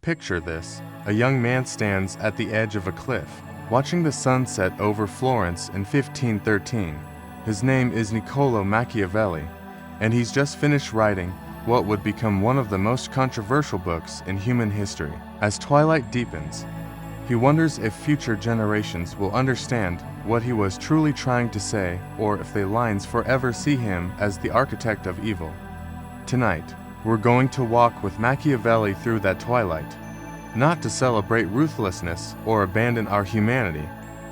picture this. A young man stands at the edge of a cliff, watching the sun set over Florence in 1513. His name is Niccolo Machiavelli, and he's just finished writing what would become one of the most controversial books in human history. As twilight deepens, he wonders if future generations will understand what he was truly trying to say, or if the lines forever see him as the architect of evil. Tonight, we're going to walk with Machiavelli through that twilight, not to celebrate ruthlessness or abandon our humanity,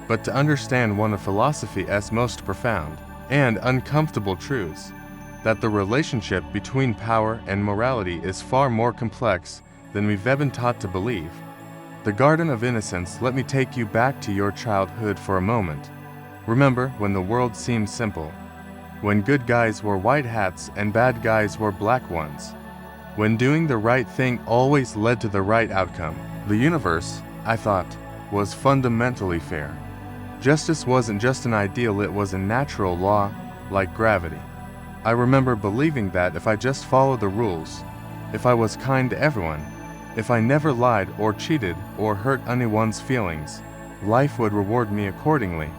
but to understand one of philosophy's most profound and uncomfortable truths, that the relationship between power and morality is far more complex than we've ever been taught to believe. The Garden of Innocence. Let me take you back to your childhood for a moment. Remember when the world seemed simple, when good guys wore white hats and bad guys wore black ones, when doing the right thing always led to the right outcome. The universe, I thought, was fundamentally fair. Justice wasn't just an ideal, it was a natural law, like gravity. I remember believing that if I just followed the rules, if I was kind to everyone, if I never lied or cheated or hurt anyone's feelings, life would reward me accordingly.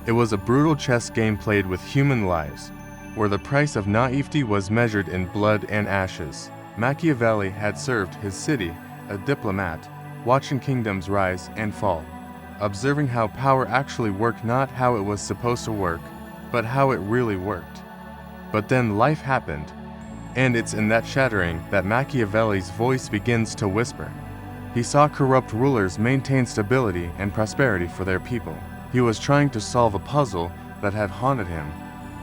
It was a brutal chess game played with human lives, where the price of naivety was measured in blood and ashes. Machiavelli had served his city, a diplomat, watching kingdoms rise and fall, observing how power actually worked, not how it was supposed to work, but how it really worked. But then life happened, and it's in that shattering that Machiavelli's voice begins to whisper. He saw corrupt rulers maintain stability and prosperity for their people. He was trying to solve a puzzle that had haunted him.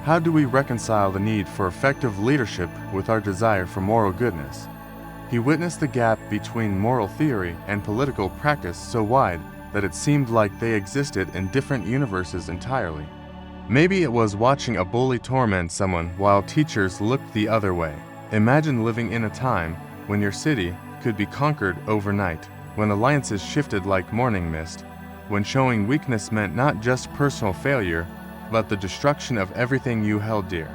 How do we reconcile the need for effective leadership with our desire for moral goodness? He witnessed the gap between moral theory and political practice so wide that it seemed like they existed in different universes entirely. Maybe it was watching a bully torment someone while teachers looked the other way. Imagine living in a time when your city could be conquered overnight, when alliances shifted like morning mist, when showing weakness meant not just personal failure, but the destruction of everything you held dear.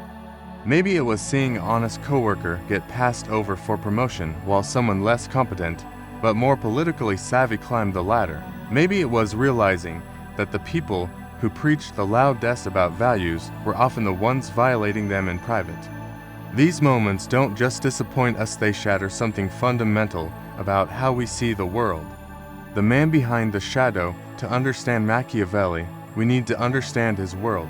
Maybe it was seeing an honest coworker get passed over for promotion while someone less competent, but more politically savvy climbed the ladder. Maybe it was realizing that the people who preached the loudest about values were often the ones violating them in private. These moments don't just disappoint us, they shatter something fundamental about how we see the world. The man behind the shadow. To understand Machiavelli, we need to understand his world.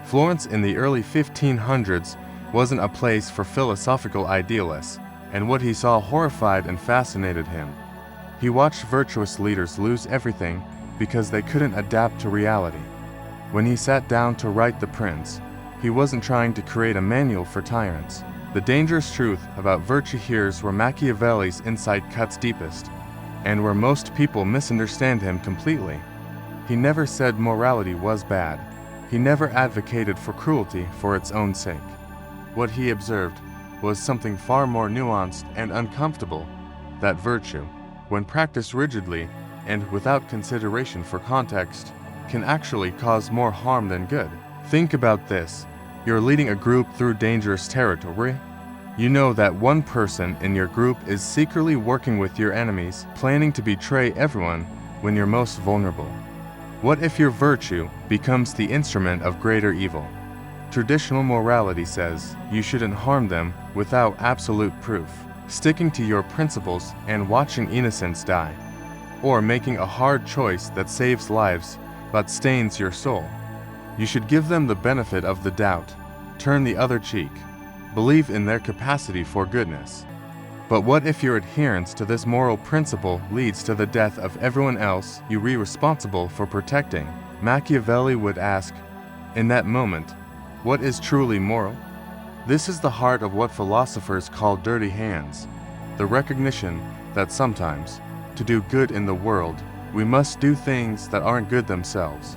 Florence in the early 1500s wasn't a place for philosophical idealists, and what he saw horrified and fascinated him. He watched virtuous leaders lose everything because they couldn't adapt to reality. When he sat down to write The Prince, he wasn't trying to create a manual for tyrants. The dangerous truth about virtue here's where Machiavelli's insight cuts deepest, and where most people misunderstand him completely. He never said morality was bad. He never advocated for cruelty for its own sake. What he observed was something far more nuanced and uncomfortable, that virtue, when practiced rigidly and without consideration for context, can actually cause more harm than good. Think about this. You're leading a group through dangerous territory. You know that one person in your group is secretly working with your enemies, planning to betray everyone when you're most vulnerable. What if your virtue becomes the instrument of greater evil? Traditional morality says you shouldn't harm them without absolute proof, sticking to your principles and watching innocents die, or making a hard choice that saves lives but stains your soul. You should give them the benefit of the doubt, turn the other cheek, believe in their capacity for goodness. But what if your adherence to this moral principle leads to the death of everyone else you were responsible for protecting? Machiavelli would ask, in that moment, what is truly moral? This is the heart of what philosophers call dirty hands, the recognition that sometimes, to do good in the world, we must do things that aren't good themselves.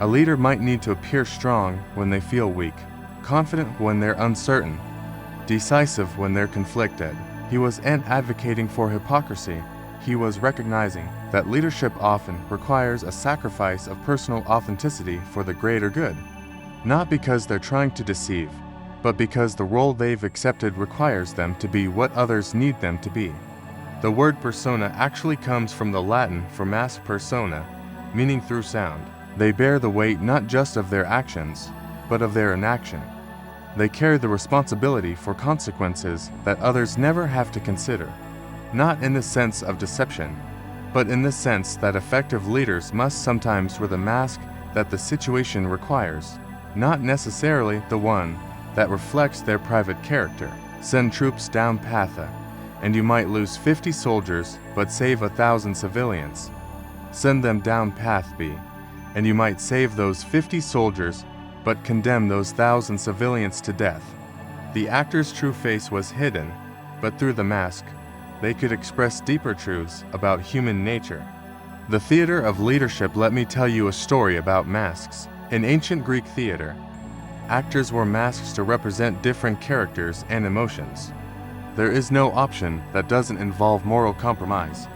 A leader might need to appear strong when they feel weak, confident when they're uncertain, decisive when they're conflicted. He wasn't advocating for hypocrisy. He was recognizing that leadership often requires a sacrifice of personal authenticity for the greater good, not because they're trying to deceive, but because the role they've accepted requires them to be what others need them to be. The word persona actually comes from the Latin for mask persona, meaning through sound. They bear the weight not just of their actions, but of their inaction. They carry the responsibility for consequences that others never have to consider, not in the sense of deception, but in the sense that effective leaders must sometimes wear the mask that the situation requires, not necessarily the one that reflects their private character. Send troops down Patha, and you might lose 50 soldiers but save 1,000 civilians. Send them down Path B, and you might save those 50 soldiers but condemn those 1,000 civilians to death. The actor's true face was hidden, but through the mask, they could express deeper truths about human nature. The theater of leadership. Let me tell you a story about masks. In ancient Greek theater, actors wore masks to represent different characters and emotions. There is no option that doesn't involve moral compromise.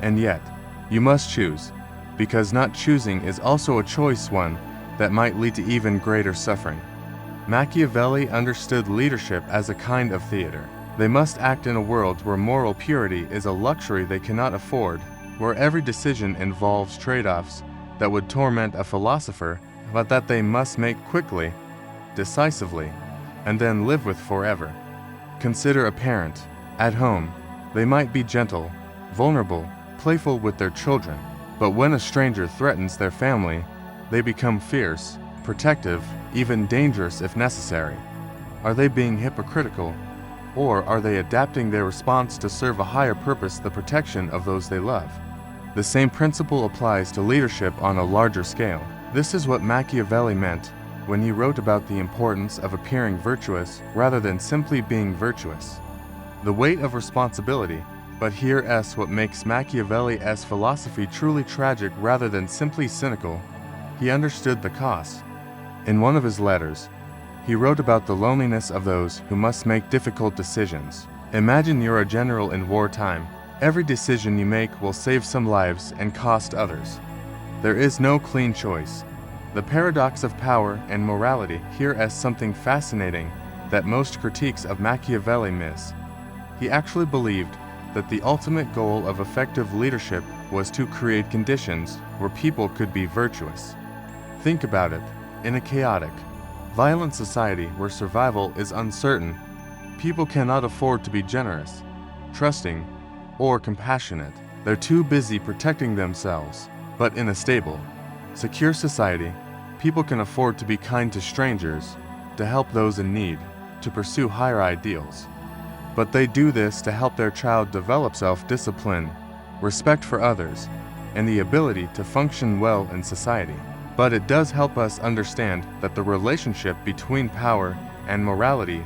And yet, you must choose, because not choosing is also a choice, one that might lead to even greater suffering. Machiavelli understood leadership as a kind of theater. They must act in a world where moral purity is a luxury they cannot afford, where every decision involves trade-offs that would torment a philosopher, but that they must make quickly, decisively, and then live with forever. Consider a parent. At home, they might be gentle, vulnerable, playful with their children, but when a stranger threatens their family, they become fierce, protective, even dangerous if necessary. Are they being hypocritical, or are they adapting their response to serve a higher purpose, the protection of those they love? The same principle applies to leadership on a larger scale. This is what Machiavelli meant when he wrote about the importance of appearing virtuous rather than simply being virtuous. The weight of responsibility, but here's what makes Machiavelli's philosophy truly tragic rather than simply cynical. He understood the cost. In one of his letters, he wrote about the loneliness of those who must make difficult decisions. Imagine you're a general in wartime. Every decision you make will save some lives and cost others. There is no clean choice. The paradox of power and morality here as something fascinating that most critiques of Machiavelli miss. He actually believed that the ultimate goal of effective leadership was to create conditions where people could be virtuous. Think about it. In a chaotic, violent society where survival is uncertain, people cannot afford to be generous, trusting, or compassionate. They're too busy protecting themselves. But in a stable, secure society, people can afford to be kind to strangers, to help those in need, to pursue higher ideals. But they do this to help their child develop self-discipline, respect for others, and the ability to function well in society. But it does help us understand that the relationship between power and morality,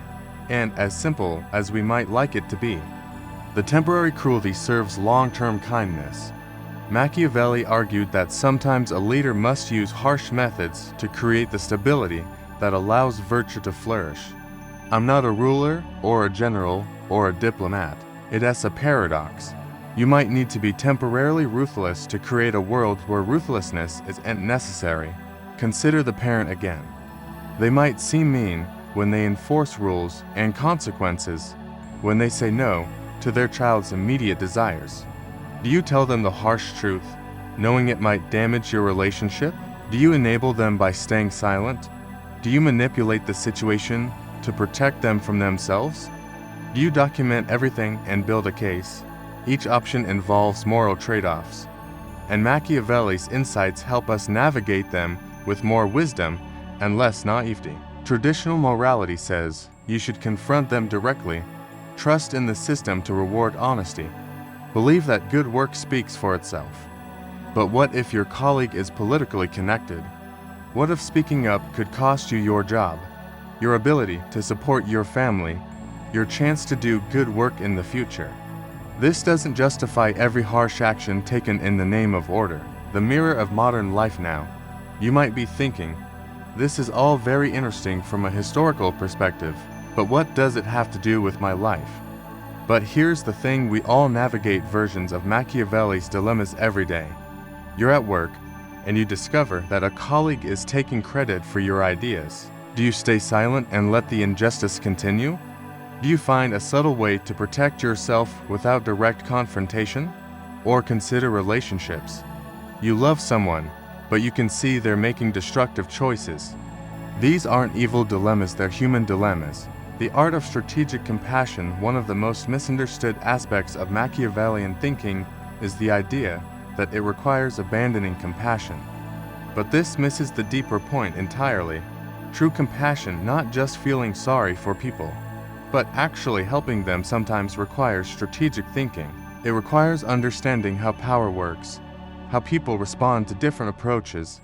and as simple as we might like it to be, the temporary cruelty serves long-term kindness. Machiavelli argued that sometimes a leader must use harsh methods to create the stability that allows virtue to flourish. I'm not a ruler or a general or a diplomat. It is a paradox. You might need to be temporarily ruthless to create a world where ruthlessness isn't necessary. Consider the parent again. They might seem mean when they enforce rules and consequences, when they say no to their child's immediate desires. Do you tell them the harsh truth, knowing it might damage your relationship? Do you enable them by staying silent? Do you manipulate the situation to protect them from themselves? Do you document everything and build a case? Each option involves moral trade-offs, and Machiavelli's insights help us navigate them with more wisdom and less naivety. Traditional morality says you should confront them directly, trust in the system to reward honesty, believe that good work speaks for itself. But what if your colleague is politically connected? What if speaking up could cost you your job, your ability to support your family, your chance to do good work in the future? This doesn't justify every harsh action taken in the name of order. The mirror of modern life now. You might be thinking, this is all very interesting from a historical perspective, but what does it have to do with my life? But here's the thing, we all navigate versions of Machiavelli's dilemmas every day. You're at work, and you discover that a colleague is taking credit for your ideas. Do you stay silent and let the injustice continue? Do you find a subtle way to protect yourself without direct confrontation? Or consider relationships. You love someone, but you can see they're making destructive choices. These aren't evil dilemmas, they're human dilemmas. The art of strategic compassion, one of the most misunderstood aspects of Machiavellian thinking, is the idea that it requires abandoning compassion. But this misses the deeper point entirely. True compassion, not just feeling sorry for people, but actually helping them, sometimes requires strategic thinking. It requires understanding how power works, how people respond to different approaches,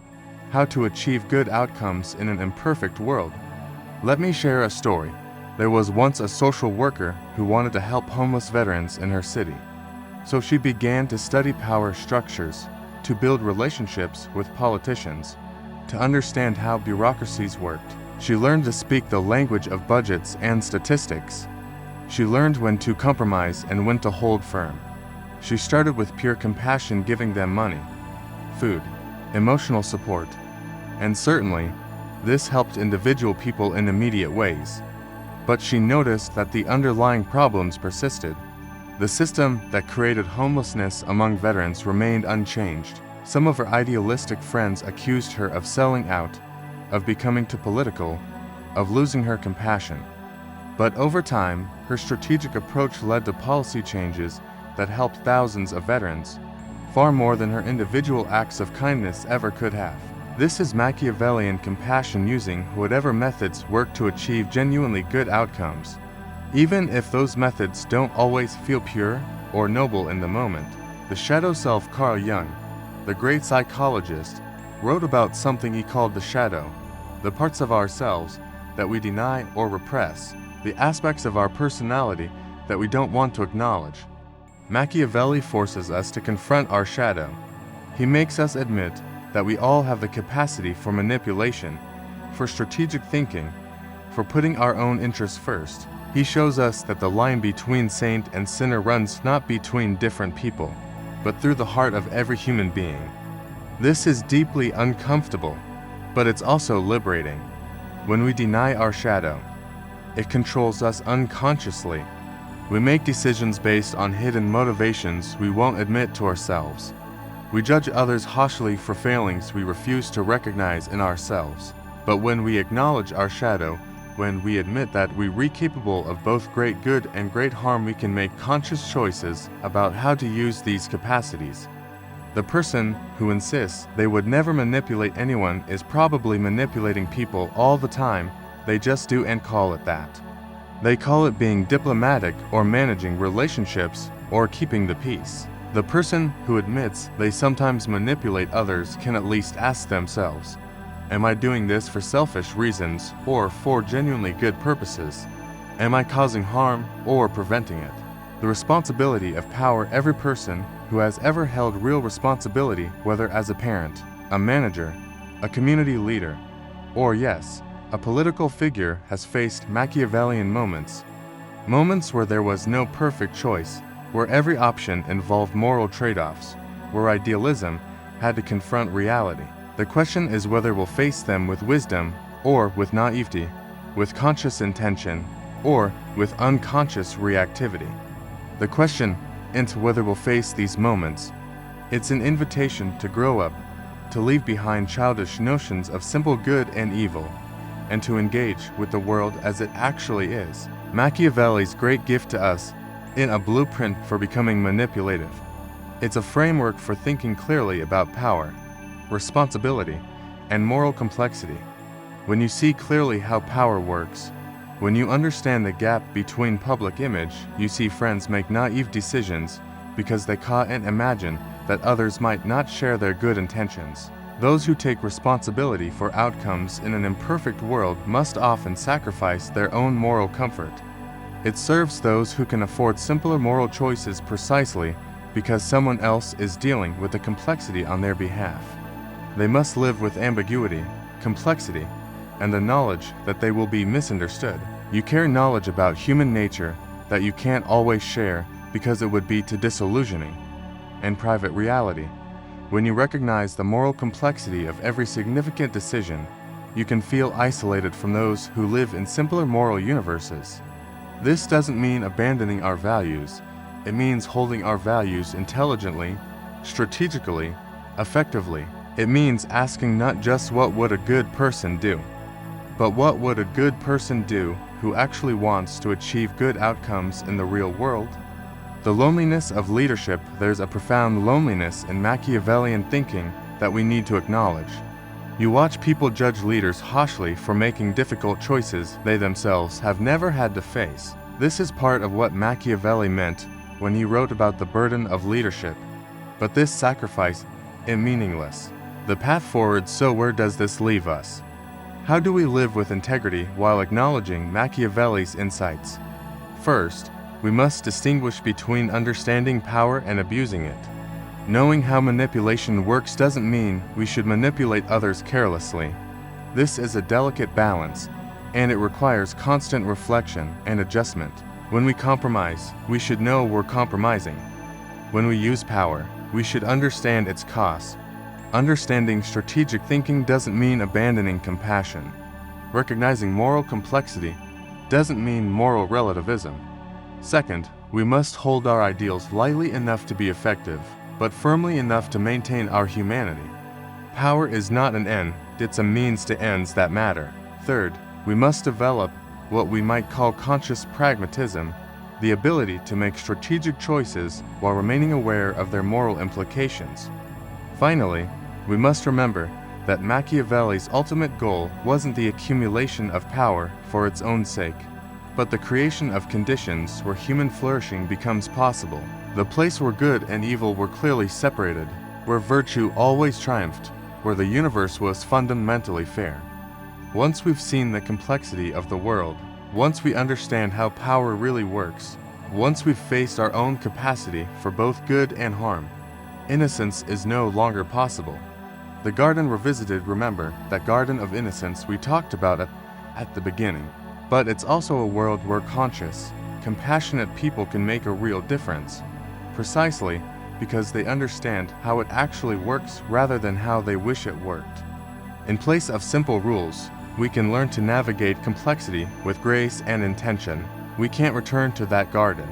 how to achieve good outcomes in an imperfect world. Let me share a story. There was once a social worker who wanted to help homeless veterans in her city. So she began to study power structures, to build relationships with politicians, to understand how bureaucracies worked. She learned to speak the language of budgets and statistics. She learned when to compromise and when to hold firm. She started with pure compassion, giving them money, food, emotional support, and certainly, this helped individual people in immediate ways. But she noticed that the underlying problems persisted. The system that created homelessness among veterans remained unchanged. Some of her idealistic friends accused her of selling out, of becoming too political, of losing her compassion. But over time, her strategic approach led to policy changes that helped thousands of veterans, far more than her individual acts of kindness ever could have. This is Machiavellian compassion, using whatever methods work to achieve genuinely good outcomes, even if those methods don't always feel pure or noble in the moment. The shadow self. Carl Jung, the great psychologist, wrote about something he called the shadow, the parts of ourselves that we deny or repress, the aspects of our personality that we don't want to acknowledge. Machiavelli forces us to confront our shadow. He makes us admit that we all have the capacity for manipulation, for strategic thinking, for putting our own interests first. He shows us that the line between saint and sinner runs not between different people, but through the heart of every human being. This is deeply uncomfortable, but it's also liberating. When we deny our shadow, it controls us unconsciously. We make decisions based on hidden motivations we won't admit to ourselves. We judge others harshly for failings we refuse to recognize in ourselves. But when we acknowledge our shadow, when we admit that we're capable of both great good and great harm, we can make conscious choices about how to use these capacities. The person who insists they would never manipulate anyone is probably manipulating people all the time. They just do and call it that. They call it being diplomatic or managing relationships or keeping the peace. The person who admits they sometimes manipulate others can at least ask themselves, am I doing this for selfish reasons or for genuinely good purposes? Am I causing harm or preventing it? The responsibility of power. Every person who has ever held real responsibility, whether as a parent, a manager, a community leader, or yes, a political figure, has faced Machiavellian moments. Moments where there was no perfect choice, where every option involved moral trade-offs, where idealism had to confront reality. The question is whether we'll face them with wisdom or with naivety, with conscious intention or with unconscious reactivity. The question into whether we'll face these moments. It's an invitation to grow up, to leave behind childish notions of simple good and evil, and to engage with the world as it actually is. Machiavelli's great gift to us in a blueprint for becoming manipulative. It's a framework for thinking clearly about power, responsibility, and moral complexity. When you see clearly how power works, when you understand the gap between public image, you see friends make naive decisions because they caught and imagine that others might not share their good intentions. Those who take responsibility for outcomes in an imperfect world must often sacrifice their own moral comfort. It serves those who can afford simpler moral choices precisely because someone else is dealing with the complexity on their behalf. They must live with ambiguity, complexity, and the knowledge that they will be misunderstood. You carry knowledge about human nature that you can't always share because it would be too disillusioning. And private reality. When you recognize the moral complexity of every significant decision, you can feel isolated from those who live in simpler moral universes. This doesn't mean abandoning our values. It means holding our values intelligently, strategically, effectively. It means asking not just what would a good person do, but what would a good person do who actually wants to achieve good outcomes in the real world? The loneliness of leadership. There's a profound loneliness in Machiavellian thinking that we need to acknowledge. You watch people judge leaders harshly for making difficult choices they themselves have never had to face. This is part of what Machiavelli meant when he wrote about the burden of leadership. But this sacrifice is meaningless. The path forward. So where does this leave us? How do we live with integrity while acknowledging Machiavelli's insights? First, we must distinguish between understanding power and abusing it. Knowing how manipulation works doesn't mean we should manipulate others carelessly. This is a delicate balance, and it requires constant reflection and adjustment. When we compromise, we should know we're compromising. When we use power, we should understand its costs. Understanding strategic thinking doesn't mean abandoning compassion. Recognizing moral complexity doesn't mean moral relativism. Second, we must hold our ideals lightly enough to be effective, but firmly enough to maintain our humanity. Power is not an end, it's a means to ends that matter. Third, we must develop what we might call conscious pragmatism, the ability to make strategic choices while remaining aware of their moral implications. Finally, we must remember that Machiavelli's ultimate goal wasn't the accumulation of power for its own sake, but the creation of conditions where human flourishing becomes possible, the place where good and evil were clearly separated, where virtue always triumphed, where the universe was fundamentally fair. Once we've seen the complexity of the world, once we understand how power really works, once we've faced our own capacity for both good and harm, innocence is no longer possible. The garden revisited. Remember that garden of innocence we talked about at the beginning. But it's also a world where conscious, compassionate people can make a real difference, precisely because they understand how it actually works rather than how they wish it worked. In place of simple rules, we can learn to navigate complexity with grace and intention. We can't return to that garden.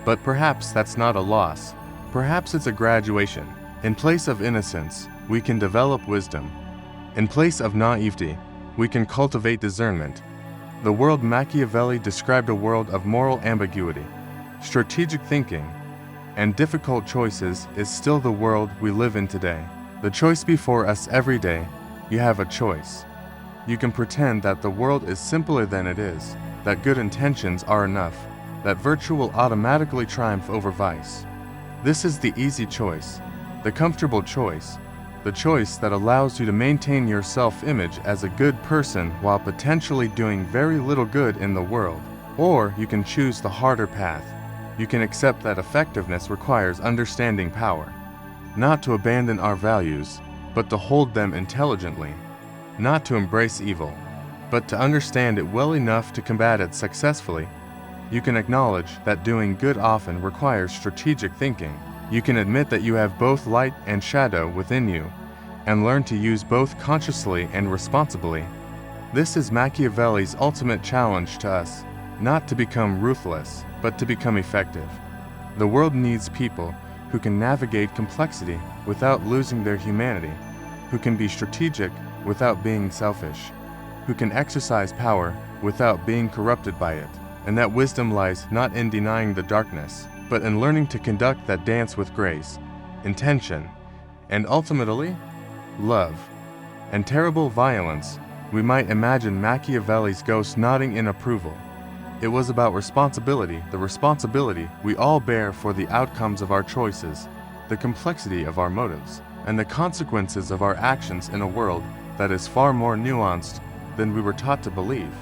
But perhaps that's not a loss. Perhaps it's a graduation. In place of innocence, we can develop wisdom. In place of naivety, we can cultivate discernment. The world Machiavelli described a world of moral ambiguity, strategic thinking, and difficult choices is still the world we live in today. The choice before us every day. You have a choice. You can pretend that the world is simpler than it is, that good intentions are enough, that virtue will automatically triumph over vice. This is the easy choice, the comfortable choice, the choice that allows you to maintain your self-image as a good person while potentially doing very little good in the world. Or you can choose the harder path. You can accept that effectiveness requires understanding power, not to abandon our values, but to hold them intelligently, not to embrace evil, but to understand it well enough to combat it successfully. You can acknowledge that doing good often requires strategic thinking. You can admit that you have both light and shadow within you, and learn to use both consciously and responsibly. This is Machiavelli's ultimate challenge to us, not to become ruthless, but to become effective. The world needs people who can navigate complexity without losing their humanity, who can be strategic without being selfish, who can exercise power without being corrupted by it. And that wisdom lies not in denying the darkness, but in learning to conduct that dance with grace, intention, and ultimately, love. And terrible violence. We might imagine Machiavelli's ghost nodding in approval. It was about responsibility, the responsibility we all bear for the outcomes of our choices, the complexity of our motives, and the consequences of our actions in a world that is far more nuanced than we were taught to believe.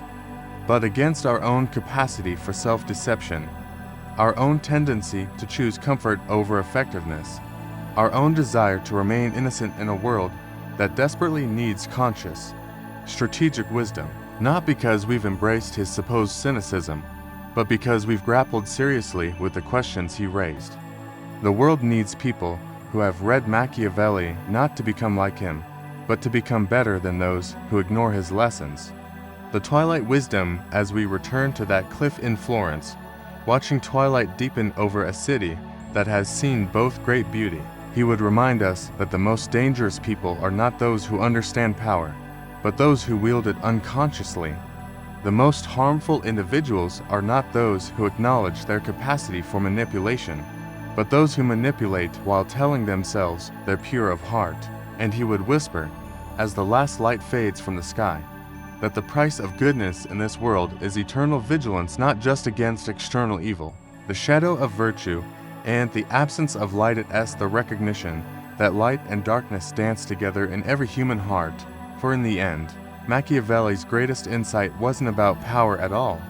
But against our own capacity for self-deception, our own tendency to choose comfort over effectiveness, our own desire to remain innocent in a world that desperately needs conscious, strategic wisdom, not because we've embraced his supposed cynicism, but because we've grappled seriously with the questions he raised. The world needs people who have read Machiavelli not to become like him, but to become better than those who ignore his lessons. The twilight wisdom as we return to that cliff in Florence, watching twilight deepen over a city that has seen both great beauty. He would remind us that the most dangerous people are not those who understand power, but those who wield it unconsciously. The most harmful individuals are not those who acknowledge their capacity for manipulation, but those who manipulate while telling themselves they're pure of heart. And he would whisper, as the last light fades from the sky, that the price of goodness in this world is eternal vigilance not just against external evil, the shadow of virtue, and the absence of light is the recognition that light and darkness dance together in every human heart. For in the end, Machiavelli's greatest insight wasn't about power at all.